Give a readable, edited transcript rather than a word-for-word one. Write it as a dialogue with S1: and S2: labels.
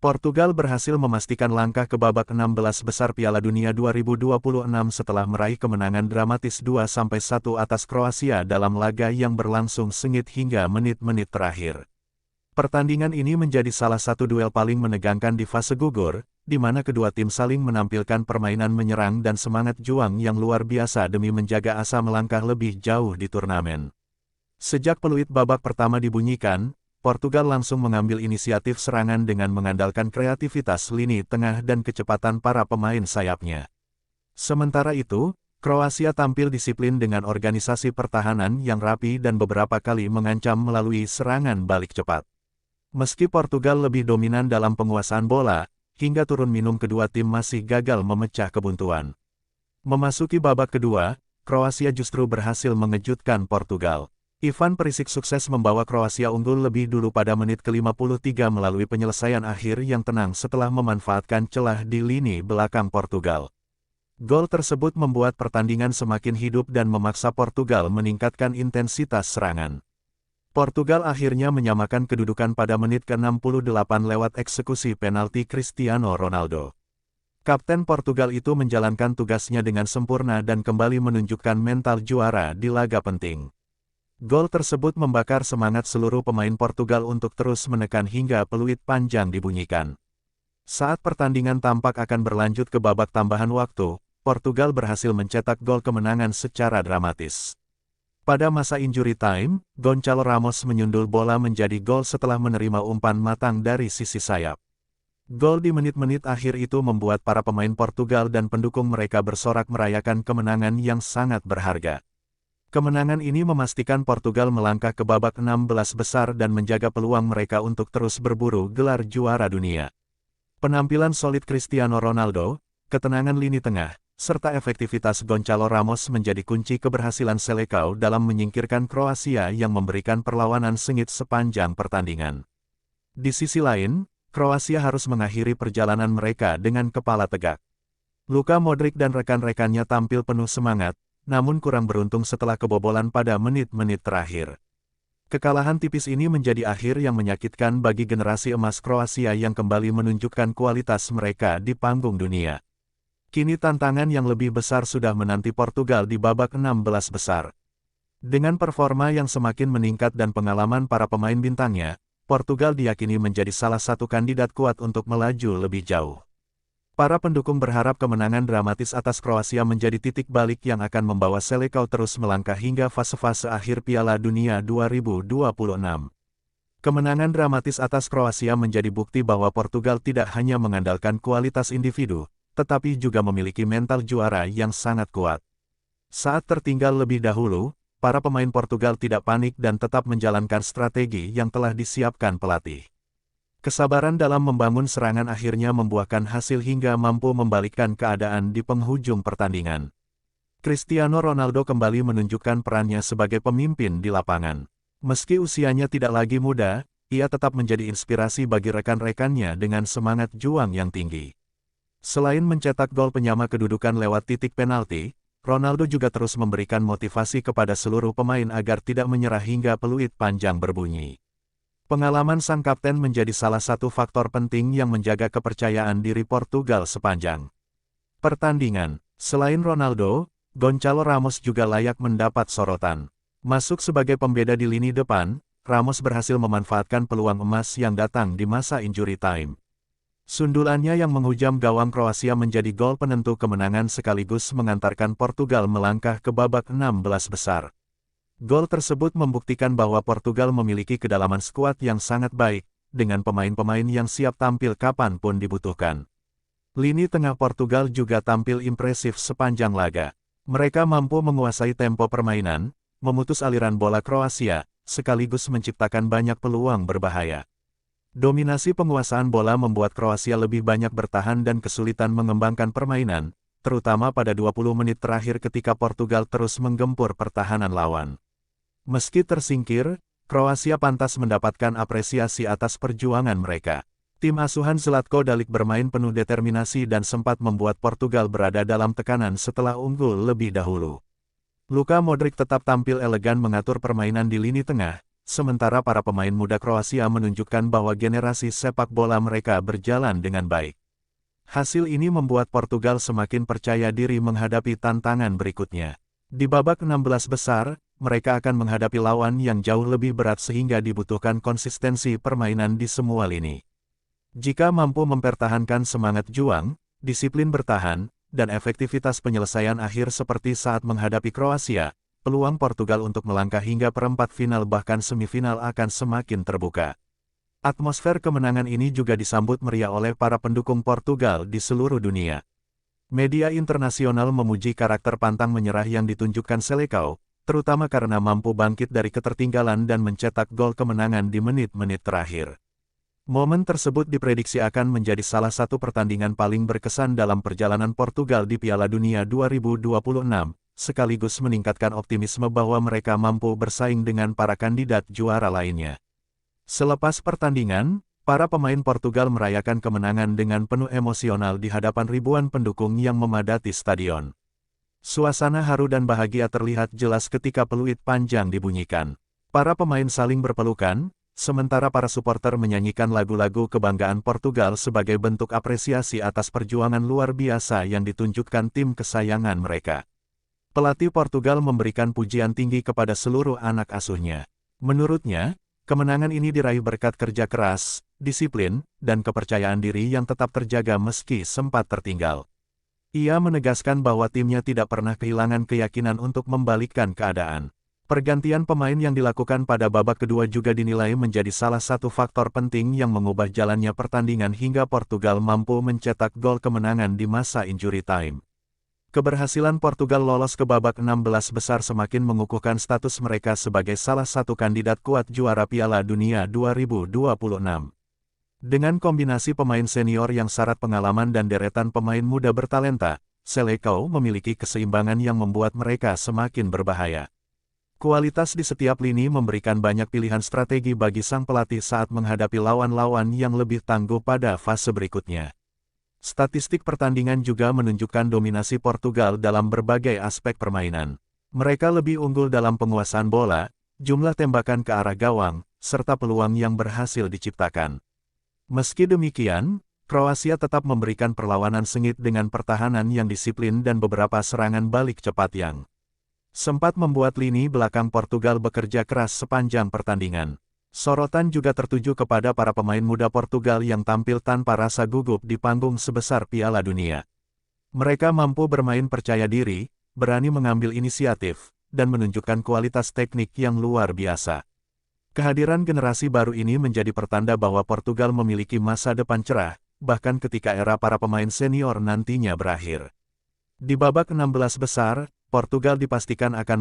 S1: Portugal berhasil memastikan langkah ke babak 16 besar Piala Dunia 2026 setelah meraih kemenangan dramatis 2-1 atas Kroasia dalam laga yang berlangsung sengit hingga menit-menit terakhir. Pertandingan ini menjadi salah satu duel paling menegangkan di fase gugur, di mana kedua tim saling menampilkan permainan menyerang dan semangat juang yang luar biasa demi menjaga asa melangkah lebih jauh di turnamen. Sejak peluit babak pertama dibunyikan, Portugal langsung mengambil inisiatif serangan dengan mengandalkan kreativitas lini tengah dan kecepatan para pemain sayapnya. Sementara itu, Kroasia tampil disiplin dengan organisasi pertahanan yang rapi dan beberapa kali mengancam melalui serangan balik cepat. Meski Portugal lebih dominan dalam penguasaan bola, hingga turun minum kedua tim masih gagal memecah kebuntuan. Memasuki babak kedua, Kroasia justru berhasil mengejutkan Portugal. Ivan Perisic sukses membawa Kroasia unggul lebih dulu pada menit ke-53 melalui penyelesaian akhir yang tenang setelah memanfaatkan celah di lini belakang Portugal. Gol tersebut membuat pertandingan semakin hidup dan memaksa Portugal meningkatkan intensitas serangan. Portugal akhirnya menyamakan kedudukan pada menit ke-68 lewat eksekusi penalti Cristiano Ronaldo. Kapten Portugal itu menjalankan tugasnya dengan sempurna dan kembali menunjukkan mental juara di laga penting. Gol tersebut membakar semangat seluruh pemain Portugal untuk terus menekan hingga peluit panjang dibunyikan. Saat pertandingan tampak akan berlanjut ke babak tambahan waktu, Portugal berhasil mencetak gol kemenangan secara dramatis. Pada masa injury time, Gonçalo Ramos menyundul bola menjadi gol setelah menerima umpan matang dari sisi sayap. Gol di menit-menit akhir itu membuat para pemain Portugal dan pendukung mereka bersorak merayakan kemenangan yang sangat berharga. Kemenangan ini memastikan Portugal melangkah ke babak 16 besar dan menjaga peluang mereka untuk terus berburu gelar juara dunia. Penampilan solid Cristiano Ronaldo, ketenangan lini tengah, serta efektivitas Gonçalo Ramos menjadi kunci keberhasilan Selecao dalam menyingkirkan Kroasia yang memberikan perlawanan sengit sepanjang pertandingan. Di sisi lain, Kroasia harus mengakhiri perjalanan mereka dengan kepala tegak. Luka Modric dan rekan-rekannya tampil penuh semangat, namun kurang beruntung setelah kebobolan pada menit-menit terakhir. Kekalahan tipis ini menjadi akhir yang menyakitkan bagi generasi emas Kroasia yang kembali menunjukkan kualitas mereka di panggung dunia. Kini tantangan yang lebih besar sudah menanti Portugal di babak 16 besar. Dengan performa yang semakin meningkat dan pengalaman para pemain bintangnya, Portugal diyakini menjadi salah satu kandidat kuat untuk melaju lebih jauh. Para pendukung berharap kemenangan dramatis atas Kroasia menjadi titik balik yang akan membawa Selecao terus melangkah hingga fase-fase akhir Piala Dunia 2026. Kemenangan dramatis atas Kroasia menjadi bukti bahwa Portugal tidak hanya mengandalkan kualitas individu, tetapi juga memiliki mental juara yang sangat kuat. Saat tertinggal lebih dahulu, para pemain Portugal tidak panik dan tetap menjalankan strategi yang telah disiapkan pelatih. Kesabaran dalam membangun serangan akhirnya membuahkan hasil hingga mampu membalikkan keadaan di penghujung pertandingan. Cristiano Ronaldo kembali menunjukkan perannya sebagai pemimpin di lapangan. Meski usianya tidak lagi muda, ia tetap menjadi inspirasi bagi rekan-rekannya dengan semangat juang yang tinggi. Selain mencetak gol penyama kedudukan lewat titik penalti, Ronaldo juga terus memberikan motivasi kepada seluruh pemain agar tidak menyerah hingga peluit panjang berbunyi. Pengalaman sang kapten menjadi salah satu faktor penting yang menjaga kepercayaan diri Portugal sepanjang pertandingan. Selain Ronaldo, Gonçalo Ramos juga layak mendapat sorotan. Masuk sebagai pembeda di lini depan, Ramos berhasil memanfaatkan peluang emas yang datang di masa injury time. Sundulannya yang menghujam gawang Kroasia menjadi gol penentu kemenangan sekaligus mengantarkan Portugal melangkah ke babak 16 besar. Gol tersebut membuktikan bahwa Portugal memiliki kedalaman skuad yang sangat baik, dengan pemain-pemain yang siap tampil kapanpun dibutuhkan. Lini tengah Portugal juga tampil impresif sepanjang laga. Mereka mampu menguasai tempo permainan, memutus aliran bola Kroasia, sekaligus menciptakan banyak peluang berbahaya. Dominasi penguasaan bola membuat Kroasia lebih banyak bertahan dan kesulitan mengembangkan permainan, terutama pada 20 menit terakhir ketika Portugal terus menggempur pertahanan lawan. Meski tersingkir, Kroasia pantas mendapatkan apresiasi atas perjuangan mereka. Tim asuhan Zlatko Dalic bermain penuh determinasi dan sempat membuat Portugal berada dalam tekanan setelah unggul lebih dahulu. Luka Modric tetap tampil elegan mengatur permainan di lini tengah, sementara para pemain muda Kroasia menunjukkan bahwa generasi sepak bola mereka berjalan dengan baik. Hasil ini membuat Portugal semakin percaya diri menghadapi tantangan berikutnya. Di babak 16 besar, mereka akan menghadapi lawan yang jauh lebih berat sehingga dibutuhkan konsistensi permainan di semua lini. Jika mampu mempertahankan semangat juang, disiplin bertahan, dan efektivitas penyelesaian akhir seperti saat menghadapi Kroasia, peluang Portugal untuk melangkah hingga perempat final bahkan semifinal akan semakin terbuka. Atmosfer kemenangan ini juga disambut meriah oleh para pendukung Portugal di seluruh dunia. Media internasional memuji karakter pantang menyerah yang ditunjukkan Selecao, terutama karena mampu bangkit dari ketertinggalan dan mencetak gol kemenangan di menit-menit terakhir. Momen tersebut diprediksi akan menjadi salah satu pertandingan paling berkesan dalam perjalanan Portugal di Piala Dunia 2026, sekaligus meningkatkan optimisme bahwa mereka mampu bersaing dengan para kandidat juara lainnya. Selepas pertandingan, para pemain Portugal merayakan kemenangan dengan penuh emosional di hadapan ribuan pendukung yang memadati stadion. Suasana haru dan bahagia terlihat jelas ketika peluit panjang dibunyikan. Para pemain saling berpelukan, sementara para supporter menyanyikan lagu-lagu kebanggaan Portugal sebagai bentuk apresiasi atas perjuangan luar biasa yang ditunjukkan tim kesayangan mereka. Pelatih Portugal memberikan pujian tinggi kepada seluruh anak asuhnya. Menurutnya, kemenangan ini diraih berkat kerja keras, disiplin, dan kepercayaan diri yang tetap terjaga meski sempat tertinggal. Ia menegaskan bahwa timnya tidak pernah kehilangan keyakinan untuk membalikkan keadaan. Pergantian pemain yang dilakukan pada babak kedua juga dinilai menjadi salah satu faktor penting yang mengubah jalannya pertandingan hingga Portugal mampu mencetak gol kemenangan di masa injury time. Keberhasilan Portugal lolos ke babak 16 besar semakin mengukuhkan status mereka sebagai salah satu kandidat kuat juara Piala Dunia 2026. Dengan kombinasi pemain senior yang syarat pengalaman dan deretan pemain muda bertalenta, Selecao memiliki keseimbangan yang membuat mereka semakin berbahaya. Kualitas di setiap lini memberikan banyak pilihan strategi bagi sang pelatih saat menghadapi lawan-lawan yang lebih tangguh pada fase berikutnya. Statistik pertandingan juga menunjukkan dominasi Portugal dalam berbagai aspek permainan. Mereka lebih unggul dalam penguasaan bola, jumlah tembakan ke arah gawang, serta peluang yang berhasil diciptakan. Meski demikian, Kroasia tetap memberikan perlawanan sengit dengan pertahanan yang disiplin dan beberapa serangan balik cepat yang sempat membuat lini belakang Portugal bekerja keras sepanjang pertandingan. Sorotan juga tertuju kepada para pemain muda Portugal yang tampil tanpa rasa gugup di panggung sebesar Piala Dunia. Mereka mampu bermain percaya diri, berani mengambil inisiatif, dan menunjukkan kualitas teknik yang luar biasa. Kehadiran generasi baru ini menjadi pertanda bahwa Portugal memiliki masa depan cerah, bahkan ketika era para pemain senior nantinya berakhir. Di babak 16 besar, Portugal dipastikan akan